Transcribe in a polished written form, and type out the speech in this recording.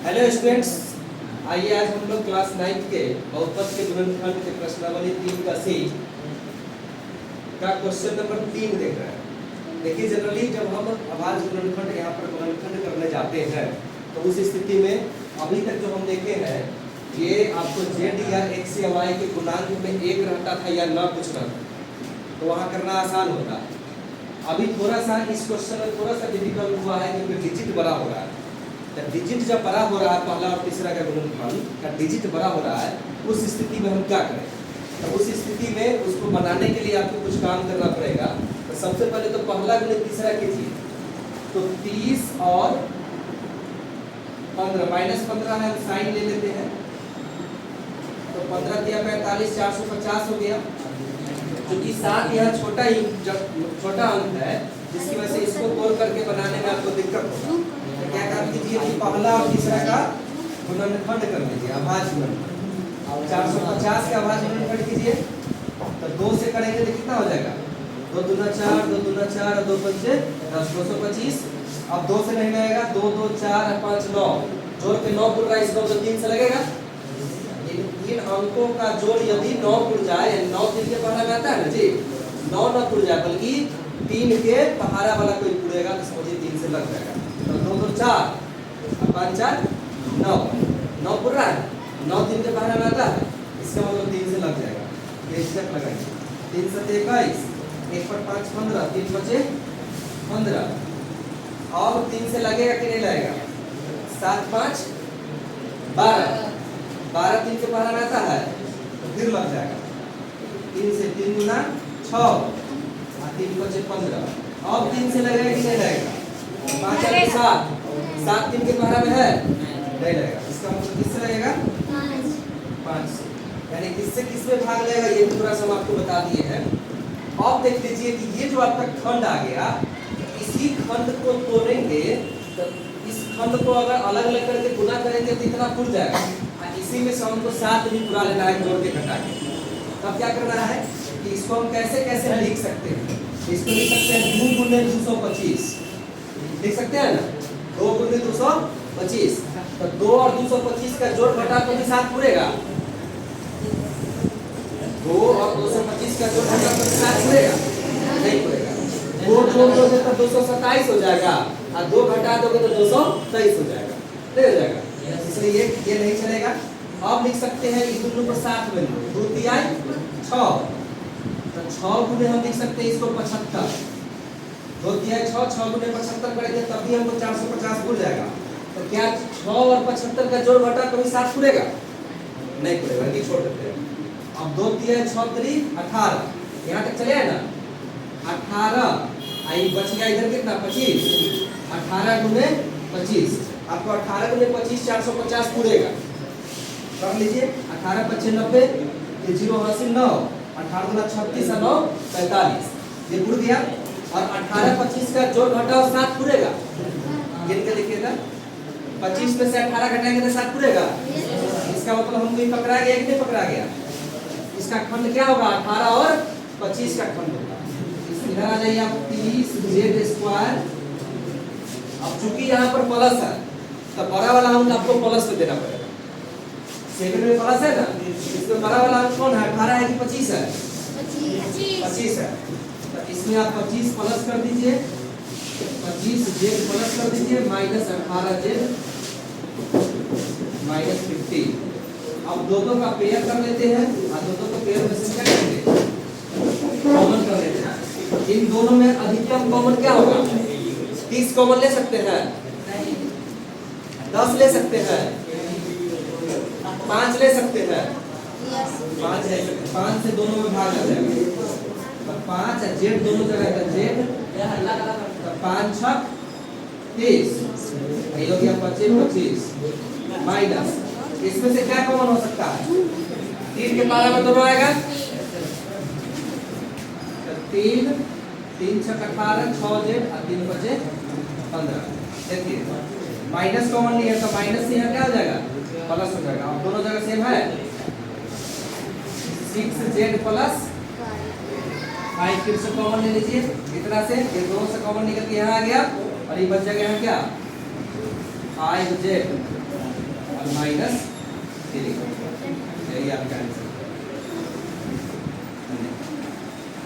Hello students, आइए आज हम लोग क्लास 9 के बहुपद के गुणनखंड के प्रश्नावली 3 का सी का क्वेश्चन नंबर 3 देख रहे हैं। देखिए, जनरली जब हम अभाज्य गुणनखंड यहाँ पर गुणनखंड करने जाते हैं तो उस स्थिति में अभी तक जो हम देखे हैं ये आपको z या x या y के गुणांक में 1 रहता था या न कुछ रहता, तो वहाँ करना आसान होता है। अभी थोड़ा सा इस क्वेश्चन में थोड़ा सा डिफिकल्ट हुआ है क्योंकि डिजिट बड़ा हो रहा है। डिजिट जब बड़ा हो रहा है, पहला और तीसरा का गुणनखंड का डिजिट बड़ा हो रहा है, उस स्थिति में हम क्या करें? तो उस स्थिति में उसको बनाने के लिए आपको कुछ काम करना पड़ेगा। तो सबसे पहले तो पहला गुणित तीसरा कीजिए, तो 30 और 15 -15 है, हम साइन ले लेते हैं। तो 15 दिया 45, 450 हो गया। क्योंकि 7 यहाँ छोटा अंक है, जिसकी वजह से इसको तोड़ करके बनाने में आपको दिक्कत होगा। तो क्या कर दीजिए कि पहला और तीसरा का गुणनखंड कर लीजिए, अभाज्य गुणनखंड। और 450 का अभाज्य गुणनखंड कीजिए, तो 2 से करेंगे तो कितना हो जाएगा? 2 दूना 4, 2 दूना 4 और 2 पंचे 10, 225। अब 2 से नहीं लगेगा, 2 2 4 5 9, जोड़ के 9 पुर रहा है, इसको तो 3 से लगेगा। इन अंकों का जोड़ यदि 9 पुर जाए, 9 3 के पहाड़ा में आता है ना जी, 9 न पुर जाए बल्कि 3 के पहाड़ा वाला कोई पुरेगा तो समझिए 3 से लग जाएगा। तो 2 2 4 5 4 9, 9 पुर रहा है, 9 3 के पहाड़ा में आता है, इसका मतलब 3 से लग जाएगा। ये स्टेप लगाइए। 3 7 21, 1 पर 5 15, 3 बचे 15। और 3 से लगेगा कि नहीं लगेगा? 7 5 12, 12 3 के पहाड़ा में आता है तो फिर लग जाएगा। 3 से 3 गुना 6 और 3 बचे 15। अब 3 से लगेगा कि नहीं लगेगा? 5 और 7, 7 3 के पहाड़ा में है, नहीं लगेगा। इसका मतलब किससे लगेगा? 5 से। यानी किससे किसमें भाग लगेगा ये भी थोड़ा सा हम आपको बता दिए हैं। अब देख लीजिए कि ये जो आपका खंड आ गया, इसी खंड को तोड़ेंगे तो इस खंड को अगर अलग अलग करके गुना करेंगे तो इतना फूट जाएगा। इसी में से हमको 7 भी पूरा लेना है, जोड़ के घटा के। तब क्या करना है कि इसको हम कैसे कैसे लिख सकते हैं? इसको लिख सकते हैं 2 गुने 225, लिख सकते हैं ना, 2 गुने 225। तो 2 और 225 का जोड़ घटा तो भी 7 पूरेगा। 2 और 225 का जोड़ घटा तो 7 पूरेगा? नहीं पूरेगा। 2 जोड़ दोगे तो 227 हो जाएगा और 2 घटा दोगे तो 223 हो जाएगा, नहीं हो जाएगा। इसलिए ये नहीं चलेगा। अब लिख सकते हैं इस दोनों को 7 में 2 तिहाई 6, तो 6 गुने हम लिख सकते हैं इसको 75। 2 तिहाई 6, 6 गुने 75 करेंगे तब भी हमको 450 पूर जाएगा। तो क्या 6 और 75 का जोड़ घटा कभी 7 पूरेगा? नहीं पूरेगा, ये छोड़ देते हैं। अब 2 तिहाई 6 3 18, यहाँ तक चले ना 18। आई बच गया इधर कितना? 25। 18 गुने 25, आपको 18 गुने 25 450 पूरेगा। कर लीजिए 18 25 90, ये 0 80 9, 18 गुना 36 और 9 45, ये पूर गया। और 18 25 का जोड़ घटाओ 7 पूरेगा। गिन के लिखिएगा, 25 में से 18 घटाएंगे तो 7 पूरेगा। इसका मतलब हमको ये पकड़ा गया कि नहीं पकड़ा गया? इसका खंड क्या होगा? 18 और 25 का खंड होगा। इधर आ जाइए आप 30z²। अब चूंकि यहाँ पर प्लस है तो बड़ा वाला अंक आपको प्लस में देना पड़ेगा। सेकंड में प्लस है ना, इसमें बड़ा वाला अंक कौन है? 18 है कि 25 है? 25 है। तो इसमें आप 25 प्लस कर दीजिए, 25z प्लस कर दीजिए, -18z -50। अब दोनों का पेयर कर लेते हैं और दोनों का पेयर में से क्या करेंगे? कॉमन कर लेते हैं। इन दोनों में अधिकतम कॉमन क्या होगा? 30 कॉमन ले सकते हैं, 10 ले सकते हैं, 5 ले सकते हैं, 5 ले सकते हैं। 5 से दोनों में भाग आ जाएगा, तो 5 है जेड दोनों जगह का जेड, तो 5 6 30, ये हो गया 25 माइनस। इसमें से क्या कॉमन हो सकता है? 3 के पारा में दोनों आएगा, 3 3 6 18 6 जेड और 3 बचे 15। देखिए माइनस कॉमन नहीं है तो माइनस से यहाँ क्या हो जाएगा? प्लस हो जाएगा। अब दोनों जगह सेम है, 6z प्लस 5 फिर से कॉमन ले लीजिए। इतना से ये 2 से कॉमन निकल के यहाँ आ गया और ये बच जाएगा यहाँ क्या? 5z -3 यही आपका आंसर